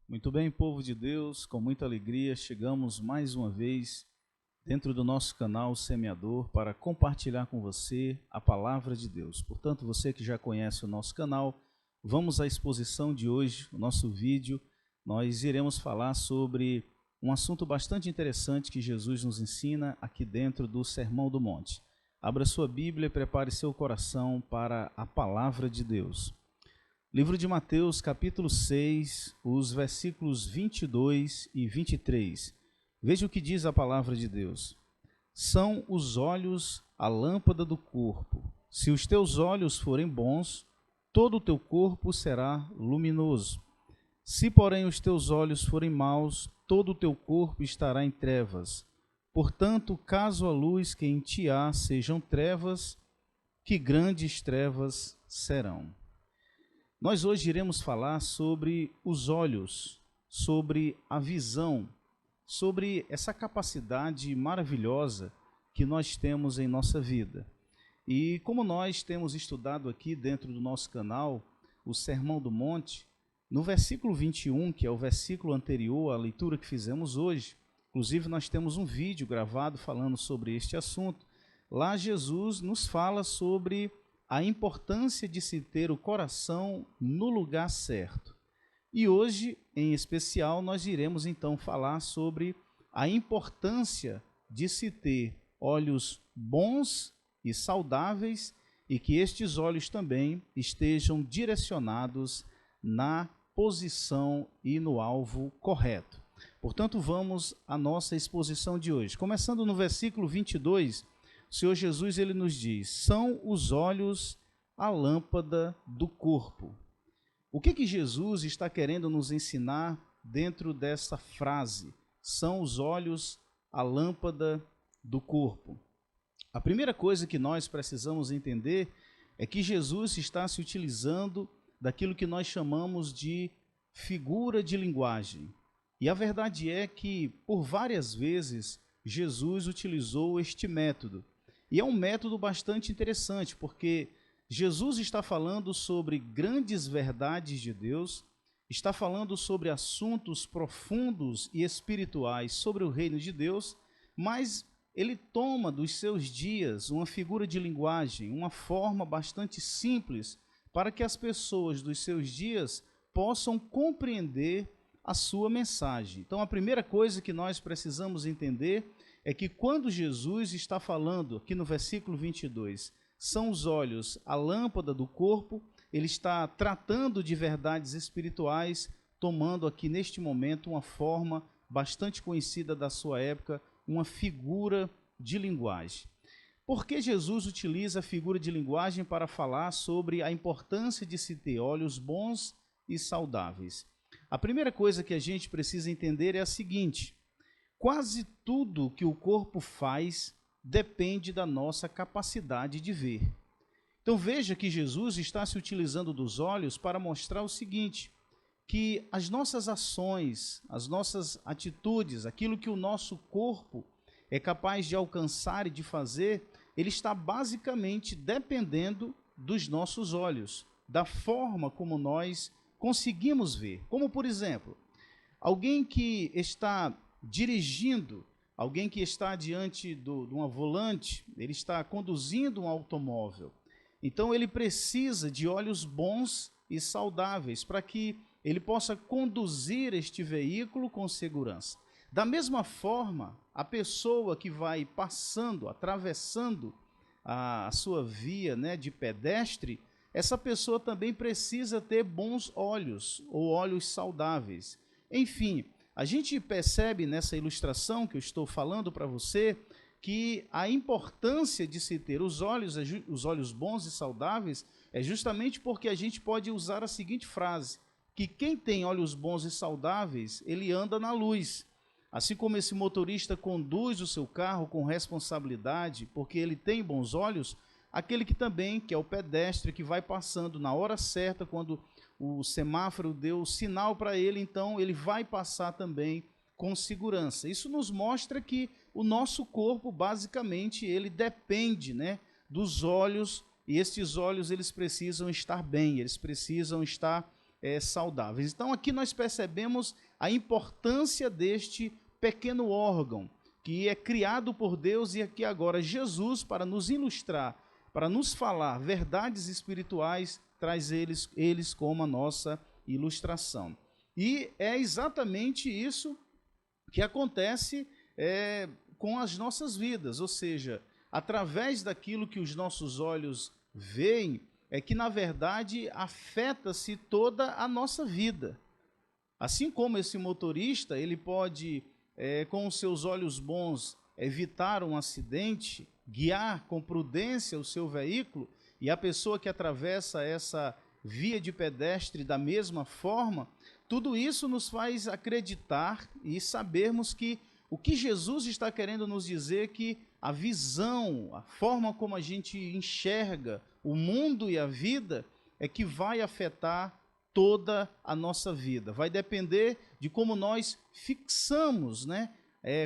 Muito bem, povo de Deus, com muita alegria, chegamos mais uma vez dentro do nosso canal Semeador para compartilhar com você a palavra de Deus. Portanto, você que já conhece o nosso canal, vamos à exposição de hoje, o nosso vídeo. Nós iremos falar sobre um assunto bastante interessante que Jesus nos ensina aqui dentro do Sermão do Monte. Abra sua Bíblia e prepare seu coração para a palavra de Deus. Livro de Mateus, capítulo 6, os versículos 22 e 23. Veja o que diz a palavra de Deus. São os olhos a lâmpada do corpo. Se os teus olhos forem bons, todo o teu corpo será luminoso. Se, porém, os teus olhos forem maus, todo o teu corpo estará em trevas. Portanto, caso a luz que em ti há sejam trevas, que grandes trevas serão. Nós hoje iremos falar sobre os olhos, sobre a visão, sobre essa capacidade maravilhosa que nós temos em nossa vida. E como nós temos estudado aqui dentro do nosso canal, o Sermão do Monte, no versículo 21, que é o versículo anterior à leitura que fizemos hoje, inclusive nós temos um vídeo gravado falando sobre este assunto, lá Jesus nos fala sobre a importância de se ter o coração no lugar certo. E hoje, em especial, nós iremos então falar sobre a importância de se ter olhos bons e saudáveis e que estes olhos também estejam direcionados na posição e no alvo correto. Portanto, vamos à nossa exposição de hoje. Começando no versículo 22, o Senhor Jesus ele nos diz, são os olhos a lâmpada do corpo. O que Jesus está querendo nos ensinar dentro dessa frase? São os olhos a lâmpada do corpo. A primeira coisa que nós precisamos entender é que Jesus está se utilizando daquilo que nós chamamos de figura de linguagem. E a verdade é que, por várias vezes, Jesus utilizou este método. E é um método bastante interessante, porque Jesus está falando sobre grandes verdades de Deus, está falando sobre assuntos profundos e espirituais sobre o reino de Deus, mas ele toma dos seus dias uma figura de linguagem, uma forma bastante simples, para que as pessoas dos seus dias possam compreender a sua mensagem. Então, a primeira coisa que nós precisamos entender é que quando Jesus está falando, aqui no versículo 22, são os olhos a lâmpada do corpo, ele está tratando de verdades espirituais, tomando aqui neste momento uma forma bastante conhecida da sua época, uma figura de linguagem. Por que Jesus utiliza a figura de linguagem para falar sobre a importância de se ter olhos bons e saudáveis? A primeira coisa que a gente precisa entender é a seguinte: quase tudo que o corpo faz depende da nossa capacidade de ver. Então veja que Jesus está se utilizando dos olhos para mostrar o seguinte, que as nossas ações, as nossas atitudes, aquilo que o nosso corpo é capaz de alcançar e de fazer, ele está basicamente dependendo dos nossos olhos, da forma como nós conseguimos ver. Como, por exemplo, alguém que está dirigindo, alguém que está diante de uma volante, ele está conduzindo um automóvel. Então ele precisa de olhos bons e saudáveis para que ele possa conduzir este veículo com segurança. Da mesma forma, a pessoa que vai passando, atravessando a sua via, né, de pedestre, essa pessoa também precisa ter bons olhos ou olhos saudáveis. Enfim, a gente percebe nessa ilustração que eu estou falando para você que a importância de se ter os olhos bons e saudáveis é justamente porque a gente pode usar a seguinte frase, que quem tem olhos bons e saudáveis, ele anda na luz. Assim como esse motorista conduz o seu carro com responsabilidade, porque ele tem bons olhos, aquele que também, que é o pedestre, que vai passando na hora certa, quando o semáforo deu o sinal para ele, então ele vai passar também com segurança. Isso nos mostra que o nosso corpo, basicamente, ele depende, né, dos olhos, e estes olhos eles precisam estar bem, eles precisam estar saudáveis. Então aqui nós percebemos a importância deste pequeno órgão, que é criado por Deus, e aqui agora Jesus, para nos ilustrar, para nos falar verdades espirituais, traz eles como a nossa ilustração. E é exatamente isso que acontece com as nossas vidas, ou seja, através daquilo que os nossos olhos veem, é que na verdade afeta-se toda a nossa vida. Assim como esse motorista, ele pode, com os seus olhos bons, evitar um acidente, guiar com prudência o seu veículo, e a pessoa que atravessa essa via de pedestre da mesma forma, tudo isso nos faz acreditar e sabermos que o que Jesus está querendo nos dizer é que a visão, a forma como a gente enxerga o mundo e a vida é que vai afetar toda a nossa vida. Vai depender de como nós fixamos,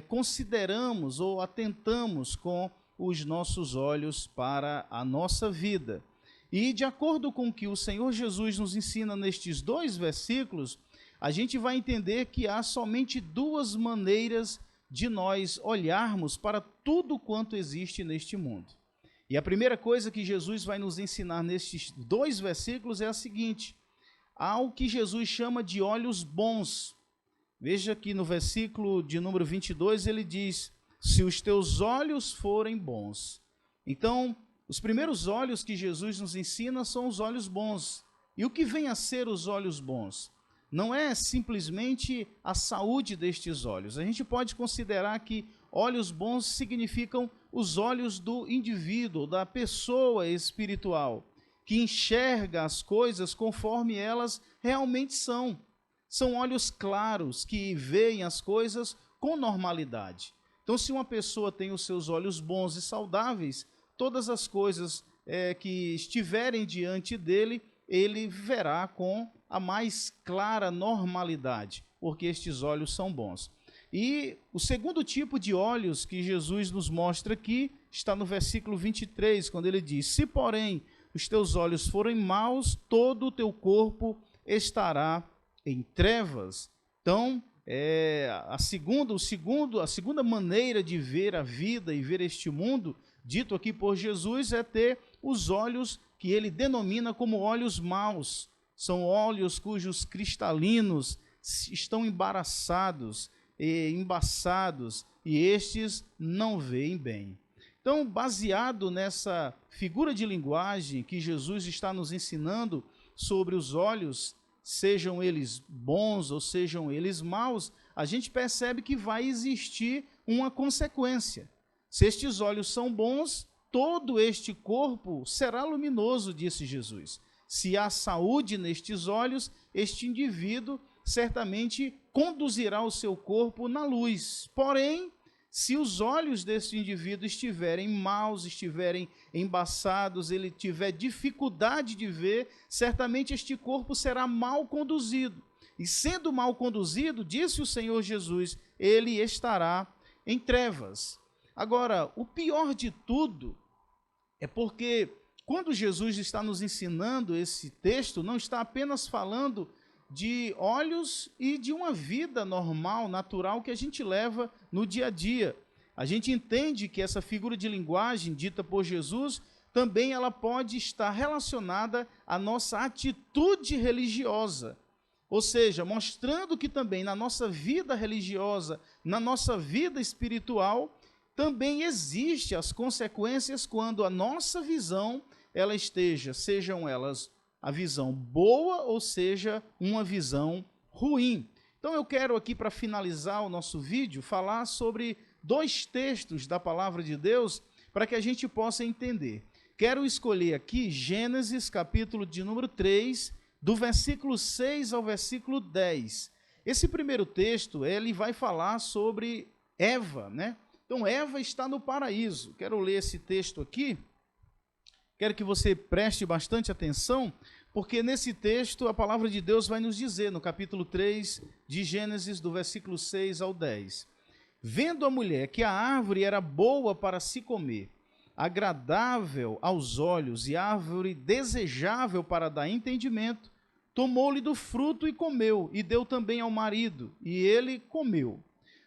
consideramos ou atentamos com os nossos olhos para a nossa vida. E de acordo com o que o Senhor Jesus nos ensina nestes 2 versículos, a gente vai entender que há somente 2 maneiras de nós olharmos para tudo quanto existe neste mundo. E a primeira coisa que Jesus vai nos ensinar nestes 2 versículos é a seguinte: há o que Jesus chama de olhos bons. Veja que no versículo de número 22 ele diz: se os teus olhos forem bons. Então, os primeiros olhos que Jesus nos ensina são os olhos bons. E o que vem a ser os olhos bons? Não é simplesmente a saúde destes olhos. A gente pode considerar que olhos bons significam os olhos do indivíduo, da pessoa espiritual, que enxerga as coisas conforme elas realmente são. São olhos claros, que veem as coisas com normalidade. Então, se uma pessoa tem os seus olhos bons e saudáveis, todas as coisas que estiverem diante dele, ele verá com a mais clara normalidade, porque estes olhos são bons. E o segundo tipo de olhos que Jesus nos mostra aqui está no versículo 23, quando ele diz: se, porém, os teus olhos forem maus, todo o teu corpo estará em trevas. Então, a segunda maneira de ver a vida e ver este mundo, dito aqui por Jesus, é ter os olhos que ele denomina como olhos maus. São olhos cujos cristalinos estão embaraçados e embaçados, e estes não veem bem. Então, baseado nessa figura de linguagem que Jesus está nos ensinando sobre os olhos, sejam eles bons ou sejam eles maus, a gente percebe que vai existir uma consequência. Se estes olhos são bons, todo este corpo será luminoso, disse Jesus. Se há saúde nestes olhos, este indivíduo certamente conduzirá o seu corpo na luz. Porém, se os olhos desse indivíduo estiverem maus, estiverem embaçados, ele tiver dificuldade de ver, certamente este corpo será mal conduzido. E sendo mal conduzido, disse o Senhor Jesus, ele estará em trevas. Agora, o pior de tudo é porque quando Jesus está nos ensinando esse texto, não está apenas falando de olhos e de uma vida normal, natural, que a gente leva no dia a dia. A gente entende que essa figura de linguagem dita por Jesus, também ela pode estar relacionada à nossa atitude religiosa. Ou seja, mostrando que também na nossa vida religiosa, na nossa vida espiritual, também existe as consequências quando a nossa visão, ela esteja, sejam elas a visão boa ou seja uma visão ruim. Então eu quero aqui, para finalizar o nosso vídeo, falar sobre 2 textos da palavra de Deus para que a gente possa entender. Quero escolher aqui Gênesis, capítulo de número 3, do versículo 6 ao versículo 10. Esse primeiro texto, ele vai falar sobre Eva, Então, Eva está no paraíso. Quero ler esse texto aqui. Quero que você preste bastante atenção, porque nesse texto a palavra de Deus vai nos dizer, no capítulo 3 de Gênesis, do versículo 6 ao 10. Vendo a mulher que a árvore era boa para se comer, agradável aos olhos e árvore desejável para dar entendimento, tomou-lhe do fruto e comeu, e deu também ao marido, e ele comeu.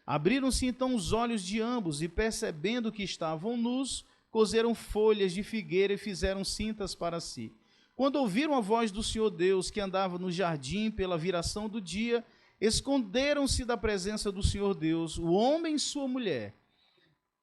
Abriram-se então os olhos de ambos, e percebendo que estavam nus, coseram folhas de figueira e fizeram cintas para si. Quando ouviram a voz do Senhor Deus, que andava no jardim pela viração do dia, esconderam-se da presença do Senhor Deus, o homem e sua mulher,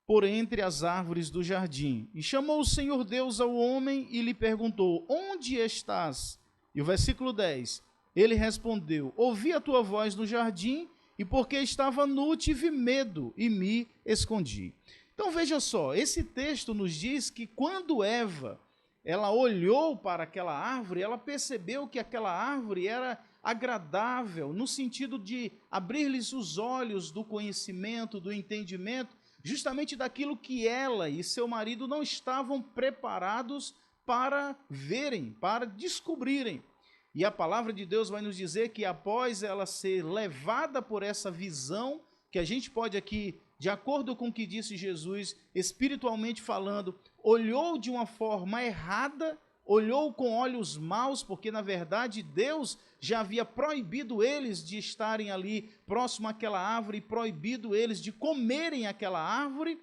por entre as árvores do jardim. E chamou o Senhor Deus ao homem e lhe perguntou: onde estás? E o versículo 10, ele respondeu: ouvi a tua voz no jardim, e porque estava nu, tive medo e me escondi. Então veja só, esse texto nos diz que quando Eva, ela olhou para aquela árvore, ela percebeu que aquela árvore era agradável, no sentido de abrir-lhes os olhos do conhecimento, do entendimento, justamente daquilo que ela e seu marido não estavam preparados para verem, para descobrirem. E a palavra de Deus vai nos dizer que após ela ser levada por essa visão, que a gente pode aqui, de acordo com o que disse Jesus, espiritualmente falando, olhou de uma forma errada, olhou com olhos maus, porque na verdade Deus já havia proibido eles de estarem ali próximo àquela árvore, proibido eles de comerem aquela árvore,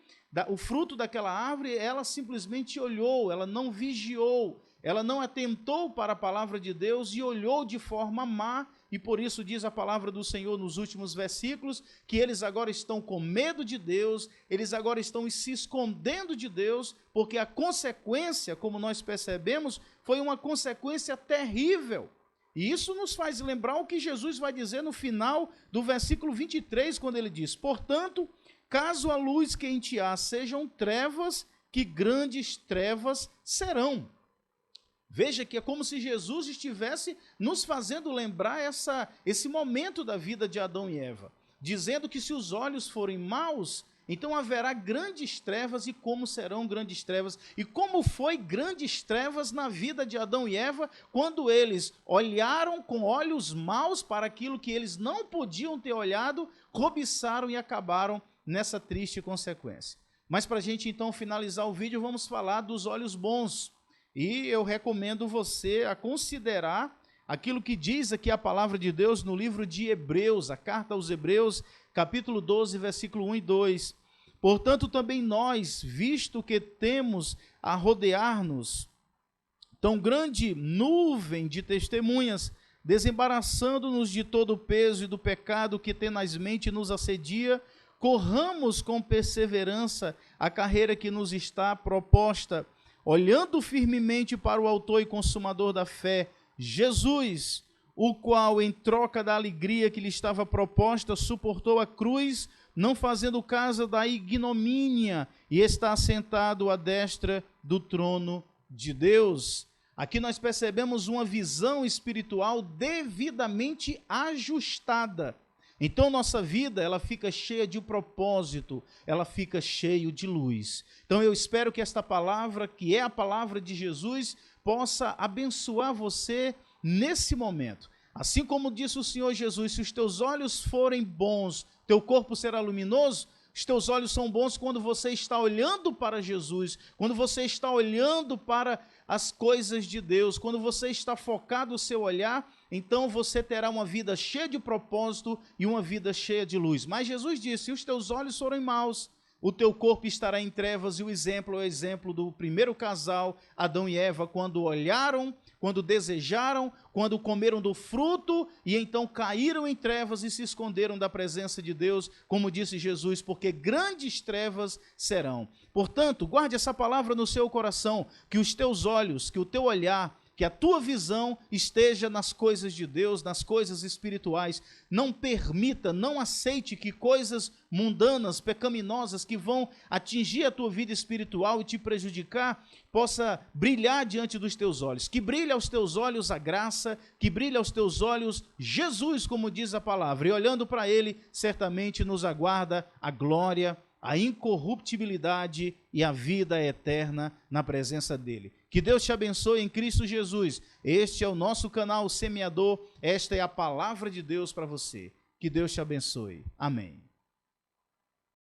o fruto daquela árvore. Ela simplesmente olhou, ela não vigiou, ela não atentou para a palavra de Deus e olhou de forma má, e por isso diz a palavra do Senhor nos últimos versículos, que eles agora estão com medo de Deus, eles agora estão se escondendo de Deus, porque a consequência, como nós percebemos, foi uma consequência terrível. E isso nos faz lembrar o que Jesus vai dizer no final do versículo 23, quando ele diz: portanto, caso a luz que em ti há sejam trevas, que grandes trevas serão. Veja que é como se Jesus estivesse nos fazendo lembrar esse momento da vida de Adão e Eva, dizendo que se os olhos forem maus, então haverá grandes trevas. E como serão grandes trevas? E como foi grandes trevas na vida de Adão e Eva, quando eles olharam com olhos maus para aquilo que eles não podiam ter olhado, cobiçaram e acabaram nessa triste consequência. Mas para a gente então finalizar o vídeo, vamos falar dos olhos bons. E eu recomendo você a considerar aquilo que diz aqui a palavra de Deus no livro de Hebreus, a carta aos Hebreus, capítulo 12, versículo 1 e 2. Portanto, também nós, visto que temos a rodear-nos tão grande nuvem de testemunhas, desembaraçando-nos de todo o peso e do pecado que tenazmente nos assedia, corramos com perseverança a carreira que nos está proposta, olhando firmemente para o autor e consumador da fé, Jesus, o qual, em troca da alegria que lhe estava proposta, suportou a cruz, não fazendo caso da ignomínia, e está assentado à destra do trono de Deus. Aqui nós percebemos uma visão espiritual devidamente ajustada. Então nossa vida, ela fica cheia de propósito, ela fica cheia de luz. Então eu espero que esta palavra, que é a palavra de Jesus, possa abençoar você nesse momento. Assim como disse o Senhor Jesus, se os teus olhos forem bons, teu corpo será luminoso. Os teus olhos são bons quando você está olhando para Jesus, quando você está olhando para as coisas de Deus, quando você está focado o seu olhar, então você terá uma vida cheia de propósito e uma vida cheia de luz. Mas Jesus disse: se os teus olhos forem maus, o teu corpo estará em trevas. E o exemplo é o exemplo do primeiro casal, Adão e Eva, quando olharam, quando desejaram, quando comeram do fruto e então caíram em trevas e se esconderam da presença de Deus, como disse Jesus, porque grandes trevas serão. Portanto, guarde essa palavra no seu coração, que os teus olhos, que o teu olhar, que a tua visão esteja nas coisas de Deus, nas coisas espirituais. Não permita, não aceite que coisas mundanas, pecaminosas, que vão atingir a tua vida espiritual e te prejudicar, possa brilhar diante dos teus olhos. Que brilhe aos teus olhos a graça, que brilhe aos teus olhos Jesus, como diz a palavra. E olhando para Ele, certamente nos aguarda a glória, a incorruptibilidade e a vida eterna na presença dEle. Que Deus te abençoe em Cristo Jesus. Este é o nosso canal Semeador. Esta é a palavra de Deus para você. Que Deus te abençoe. Amém.